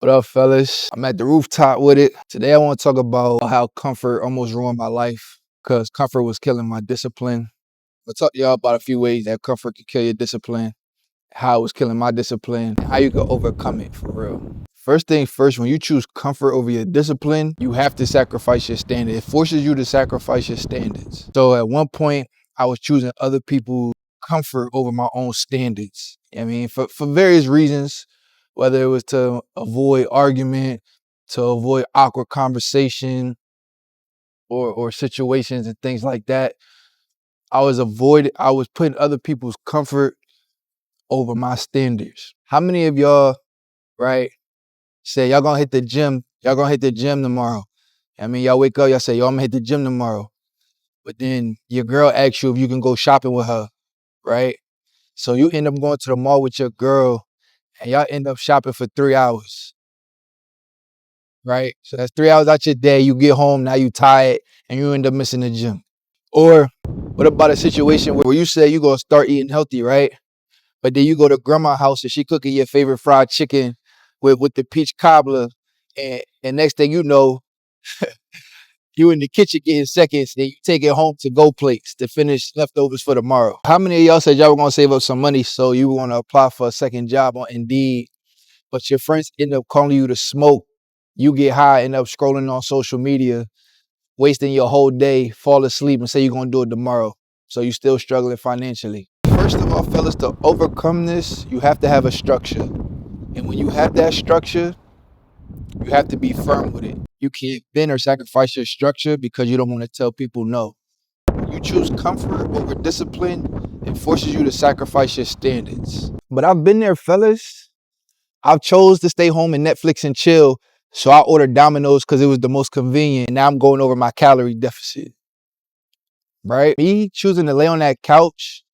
What up, fellas? I'm at the rooftop with it. Today I want to talk about how comfort almost ruined my life because comfort was killing my discipline. I'll talk to y'all about a few ways that comfort can kill your discipline, how it was killing my discipline, and how you can overcome it for real. First thing first, when you choose comfort over your discipline, you have to sacrifice your standards. It forces you to sacrifice your standards. So at one point, I was choosing other people's comfort over my own standards. I mean, for various reasons, whether it was to avoid argument, to avoid awkward conversation, or situations and things like that. I was putting other people's comfort over my standards. How many of y'all, right, say y'all gonna hit the gym tomorrow? I mean, y'all wake up, y'all say, yo, I'm gonna hit the gym tomorrow. But then your girl asks you if you can go shopping with her, right? So you end up going to the mall with your girl and y'all end up shopping for 3 hours, right? So that's 3 hours out your day. You get home, now you tired, and you end up missing the gym. Or what about a situation where you say you're gonna start eating healthy, right? But then you go to grandma's house and she cooking your favorite fried chicken with the peach cobbler, and next thing you know, you in the kitchen getting seconds, then you take it home to go plates to finish leftovers for tomorrow. How many of y'all said y'all were gonna save up some money so you want to apply for a second job on Indeed, but your friends end up calling you to smoke? You get high, end up scrolling on social media, wasting your whole day, fall asleep, and say you're gonna do it tomorrow. So you still struggling financially. First of all, fellas, to overcome this, you have to have a structure. And when you have that structure, you have to be firm with it. You can't bend or sacrifice your structure because you don't want to tell people no. When you choose comfort over discipline, it forces you to sacrifice your standards. But I've been there, fellas. I've chose to stay home and Netflix and chill, so I ordered Domino's because it was the most convenient, and now I'm going over my calorie deficit, right? Me choosing to lay on that couch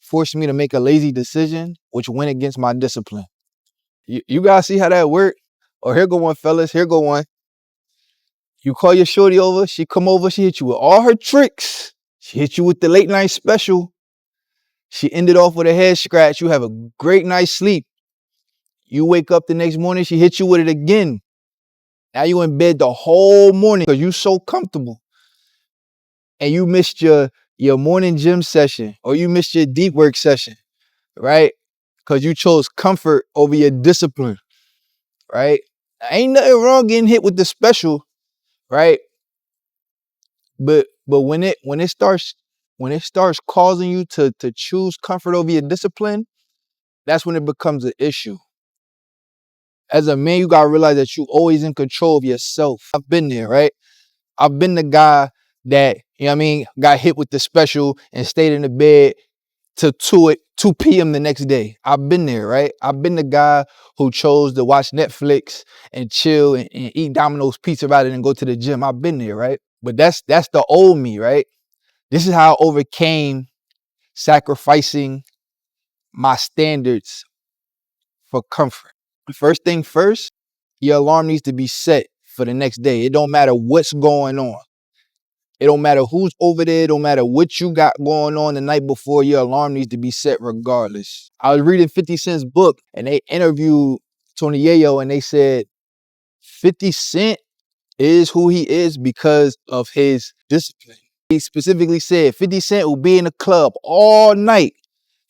forced me to make a lazy decision, which went against my discipline. You guys see how that worked? Or here go one, fellas, here go one. You call your shorty over, she come over, she hit you with all her tricks. She hit you with the late night special. She ended off with a head scratch. You have a great night's sleep. You wake up the next morning, she hit you with it again. Now you in bed the whole morning because you so comfortable. And you missed your morning gym session, or you missed your deep work session, right? Because you chose comfort over your discipline, right? Ain't nothing wrong getting hit with the special, right? But when it starts causing you to choose comfort over your discipline, that's when it becomes an issue. As a man, you gotta realize that you always in control of yourself. I've been there, right? I've been the guy that, you know what I mean, got hit with the special and stayed in the bed till 2 p.m. the next day. I've been there, right? I've been the guy who chose to watch Netflix and chill and eat Domino's pizza rather than go to the gym. I've been there, right? But that's the old me, right? This is how I overcame sacrificing my standards for comfort. First thing first, your alarm needs to be set for the next day. It don't matter what's going on. It don't matter who's over there. It don't matter what you got going on the night before. Your alarm needs to be set regardless. I was reading 50 Cent's book and they interviewed Tony Yayo and they said 50 Cent is who he is because of his discipline. He specifically said 50 Cent will be in the club all night.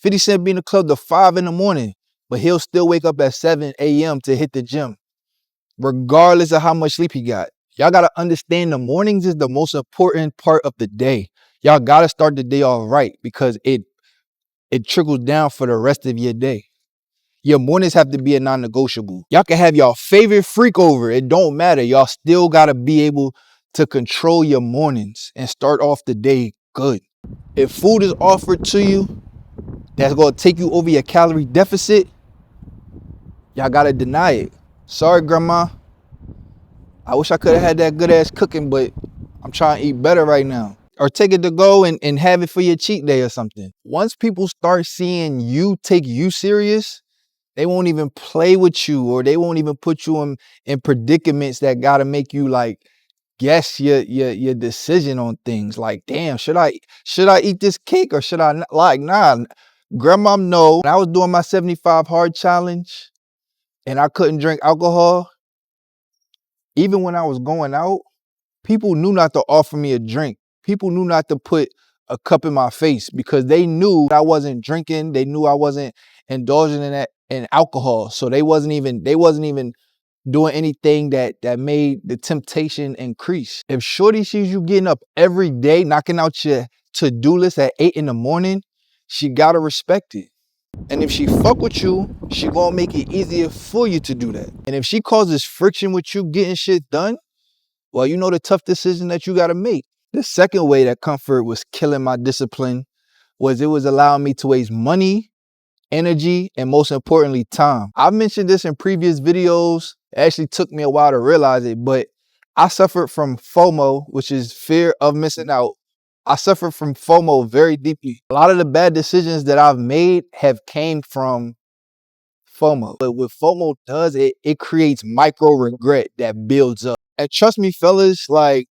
50 Cent be in the club till 5 in the morning, but he'll still wake up at 7 a.m. to hit the gym, regardless of how much sleep he got. Y'all got to understand the mornings is the most important part of the day. Y'all got to start the day all right because it trickles down for the rest of your day. Your mornings have to be a non-negotiable. Y'all can have y'all favorite freak over. It don't matter. Y'all still got to be able to control your mornings and start off the day good. If food is offered to you that's going to take you over your calorie deficit, y'all got to deny it. Sorry, grandma. I wish I could have had that good ass cooking, but I'm trying to eat better right now. Or take it to go and have it for your cheat day or something. Once people start seeing you take you serious, they won't even play with you, or they won't even put you in predicaments that gotta make you like guess your decision on things. Like, damn, should I eat this cake or should I not? Like, nah, grandma, no. When I was doing my 75 hard challenge and I couldn't drink alcohol, even when I was going out, people knew not to offer me a drink. People knew not to put a cup in my face because they knew I wasn't drinking. They knew I wasn't indulging in that in alcohol. So they wasn't even doing anything that made the temptation increase. If shorty sees you getting up every day, knocking out your to-do list at 8 in the morning, she gotta respect it. And if she fuck with you, she gonna make it easier for you to do that. And if she causes friction with you getting shit done, well, you know the tough decision that you gotta make. The second way that comfort was killing my discipline was it was allowing me to waste money, energy, and most importantly, time. I've mentioned this in previous videos. It actually took me a while to realize it, but I suffered from FOMO, which is fear of missing out. I suffered from FOMO very deeply. A lot of the bad decisions that I've made have came from FOMO. But what FOMO does, it creates micro regret that builds up. And trust me, fellas, like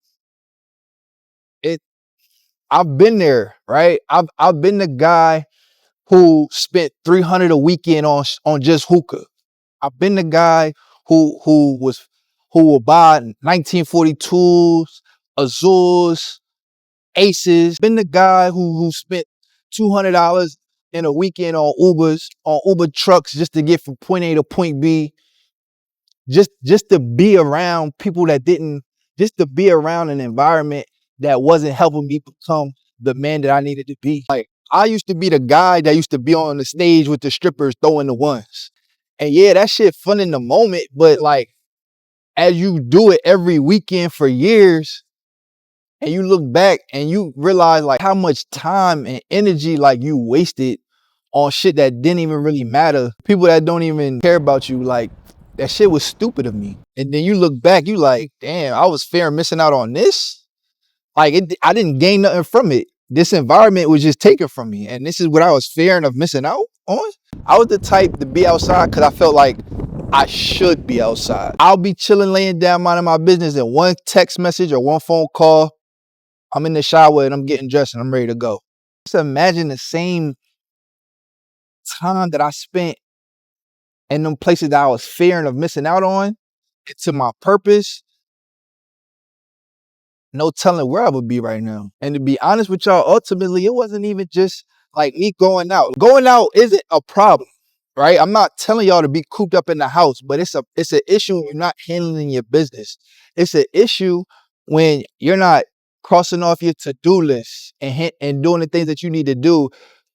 I've been there, right? I've been the guy who spent $300 a weekend on just hookah. I've been the guy who will buy 1942s, Azures, Aces. Been the guy who spent $200 in a weekend on Uber trucks just to get from point A to point B. Just to be around people that didn't, just to be around an environment that wasn't helping me become the man that I needed to be. Like, I used to be the guy that used to be on the stage with the strippers throwing the ones. And yeah, that shit fun in the moment, but like, as you do it every weekend for years, and you look back and you realize like how much time and energy like you wasted on shit that didn't even really matter. People that don't even care about you, like, that shit was stupid of me. And then you look back, you like, damn, I was fair missing out on this. Like, I didn't gain nothing from it. This environment was just taken from me. And this is what I was fearing of missing out on. I was the type to be outside because I felt like I should be outside. I'll be chilling, laying down, minding my business, and one text message or one phone call, I'm in the shower and I'm getting dressed and I'm ready to go. Just imagine the same time that I spent in them places that I was fearing of missing out on to my purpose. No telling where I would be right now. And to be honest with y'all, ultimately, it wasn't even just like me going out. Going out isn't a problem, right? I'm not telling y'all to be cooped up in the house, but it's an issue when you're not handling your business. It's an issue when you're not crossing off your to-do list and doing the things that you need to do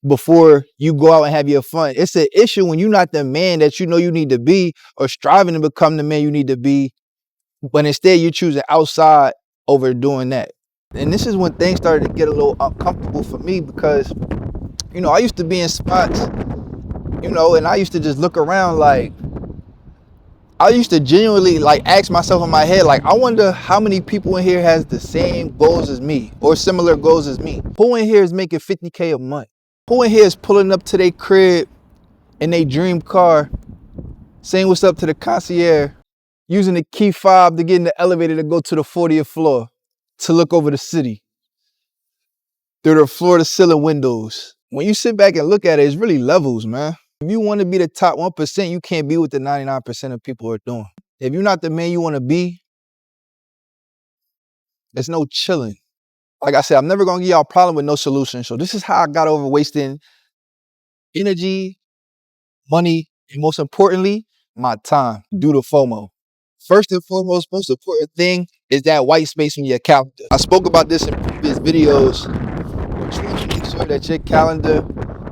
before you go out and have your fun. It's an issue when you're not the man that you know you need to be or striving to become the man you need to be, but instead you're choosing outside over doing that. And this is when things started to get a little uncomfortable for me because, you know, I used to be in spots, you know, and I used to just look around like, I used to genuinely like ask myself in my head, like, I wonder how many people in here has the same goals as me or similar goals as me. Who in here is making 50K a month? Who in here is pulling up to their crib in their dream car, saying what's up to the concierge, using the key fob to get in the elevator to go to the 40th floor to look over the city through the floor to ceiling windows? When you sit back and look at it, it's really levels, man. If you want to be the top 1%, you can't be what the 99% of people are doing. If you're not the man you want to be, there's no chilling. Like I said, I'm never going to give y'all a problem with no solution. So this is how I got over wasting energy, money, and most importantly, my time due to FOMO. First and foremost, most important thing is that white space in your calendar. I spoke about this in previous videos. But you want to make sure that your calendar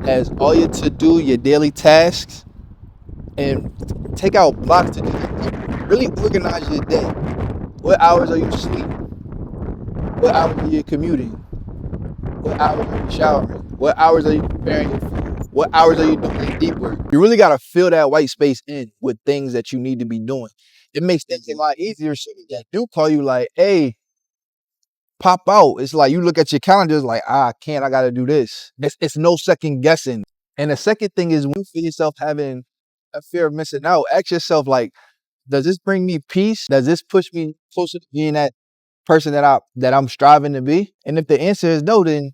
has all your to-do, your daily tasks, and take out blocks to do that. Really organize your day. What hours are you sleeping? What hours are you commuting? What hours are you showering? What hours are you preparing your food? What hours are you doing deep work? You really got to fill that white space in with things that you need to be doing. It makes things a lot easier so that do call you like, hey, pop out. It's like you look at your calendar, it's like, I can't, I got to do this. It's no second guessing. And the second thing is when you feel yourself having a fear of missing out, ask yourself like, does this bring me peace? Does this push me closer to being that person that I'm striving to be? And if the answer is no, then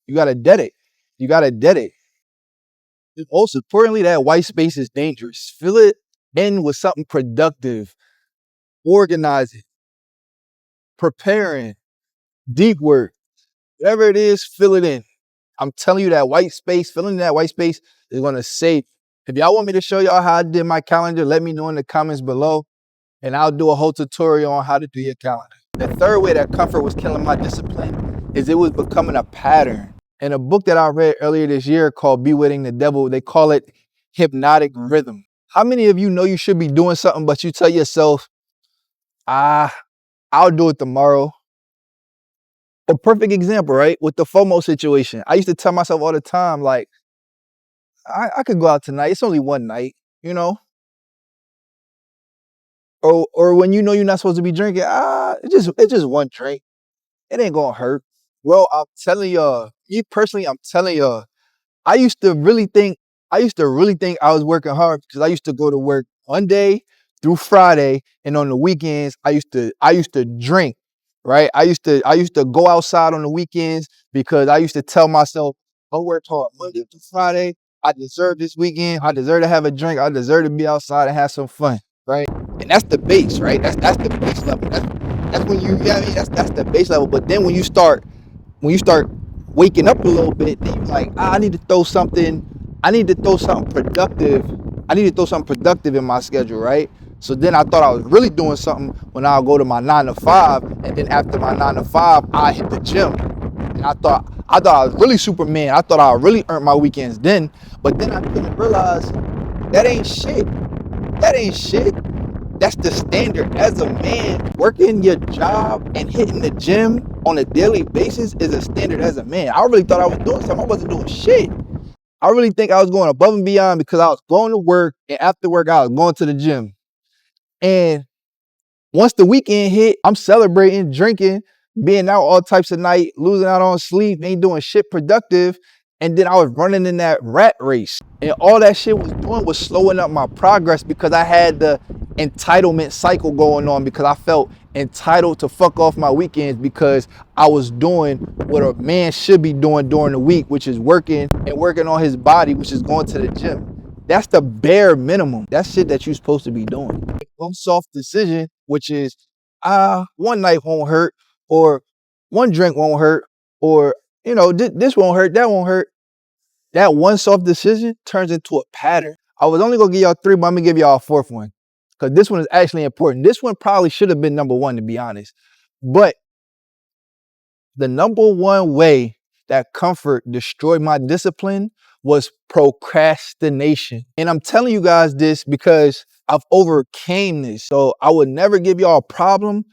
you got to dead it. You got to dead it. Most importantly, that white space is dangerous. Fill it End with something productive, organizing, preparing, deep work. Whatever it is, fill it in. I'm telling you, that white space, filling in that white space is going to save. If y'all want me to show y'all how I did my calendar, let me know in the comments below, and I'll do a whole tutorial on how to do your calendar. The third way that comfort was killing my discipline is it was becoming a pattern. In a book that I read earlier this year called Bewitting the Devil, they call it hypnotic rhythm. How many of you know you should be doing something, but you tell yourself, I'll do it tomorrow? A perfect example, right? With the FOMO situation. I used to tell myself all the time, like, I could go out tonight. It's only one night, you know? Or when you know you're not supposed to be drinking, it's just one drink. It ain't gonna hurt. Well, I'm telling y'all, me personally, I'm telling y'all, I used to really think I was working hard because I used to go to work Monday through Friday, and on the weekends I used to drink, right? I used to go outside on the weekends because I used to tell myself, I worked hard Monday through Friday. I deserve this weekend. I deserve to have a drink. I deserve to be outside and have some fun, right? And that's the base, right? That's the base level. That's when you, yeah, I mean, that's the base level. But then when you start waking up a little bit, then you're like, I need to throw something productive. I need to throw something productive in my schedule, right? So then I thought I was really doing something when I'll go to my 9 to 5, and then after my 9 to 5, I hit the gym. And I thought I was really Superman. I thought I really earned my weekends then, but then I couldn't realize that ain't shit. That ain't shit. That's the standard. As a man, working your job and hitting the gym on a daily basis is a standard as a man. I really thought I was doing something. I wasn't doing shit. I really think I was going above and beyond because I was going to work, and after work, I was going to the gym. And once the weekend hit, I'm celebrating, drinking, being out all types of night, losing out on sleep, ain't doing shit productive. And then I was running in that rat race. And all that shit was doing was slowing up my progress because I had the entitlement cycle going on, because I felt entitled to fuck off my weekends because I was doing what a man should be doing during the week, which is working and working on his body, which is going to the gym. That's the bare minimum. That's shit that you're supposed to be doing. One soft decision, which is, one night won't hurt, or one drink won't hurt, or, you know, this won't hurt, that won't hurt. That one soft decision turns into a pattern. I was only gonna give y'all 3, but I'm gonna give y'all a 4th one, because this one is actually important. This one probably should have been number 1, to be honest. But the number 1 way that comfort destroyed my discipline was procrastination. And I'm telling you guys this because I've overcame this. So I would never give y'all a problem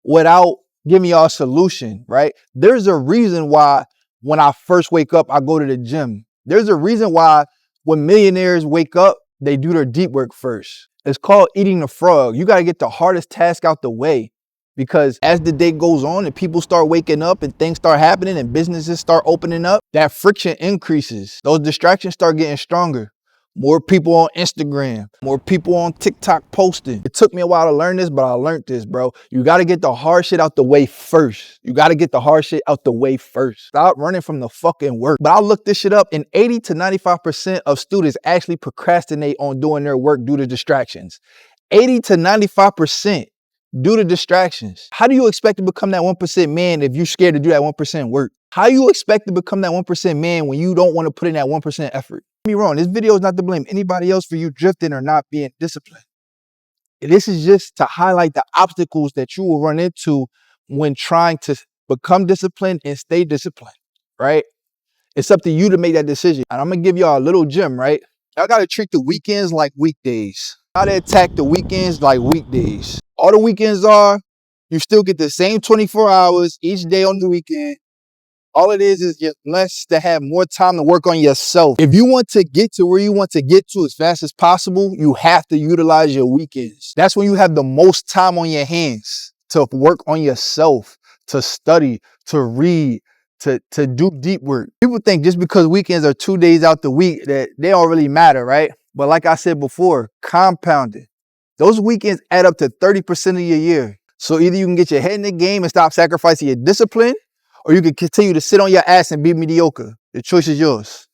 without giving y'all a solution, right? There's a reason why when I first wake up, I go to the gym. There's a reason why when millionaires wake up, they do their deep work first. It's called eating the frog. You got to get the hardest task out the way, because as the day goes on and people start waking up and things start happening and businesses start opening up, that friction increases. Those distractions start getting stronger. More people on Instagram, more people on TikTok posting. It took me a while to learn this, but I learned this, bro. You got to get the hard shit out the way first. You got to get the hard shit out the way first. Stop running from the fucking work. But I looked this shit up, and 80 to 95% of students actually procrastinate on doing their work due to distractions. 80 to 95%. Due to distractions. How do you expect to become that 1% man if you're scared to do that 1% work? How you expect to become that 1% man when you don't want to put in that 1% effort? Don't get me wrong, this video is not to blame anybody else for you drifting or not being disciplined. This is just to highlight the obstacles that you will run into when trying to become disciplined and stay disciplined, right? It's up to you to make that decision. And I'm going to give y'all a little gem, right? Y'all got to treat the weekends like weekdays. Y'all got to attack the weekends like weekdays. All the weekends are, you still get the same 24 hours each day on the weekend. All it is you're blessed to have more time to work on yourself. If you want to get to where you want to get to as fast as possible, you have to utilize your weekends. That's when you have the most time on your hands to work on yourself, to study, to read, to do deep work. People think just because weekends are 2 days out the week that they don't really matter, right? But like I said before, compounded. Those weekends add up to 30% of your year. So either you can get your head in the game and stop sacrificing your discipline, or you can continue to sit on your ass and be mediocre. The choice is yours.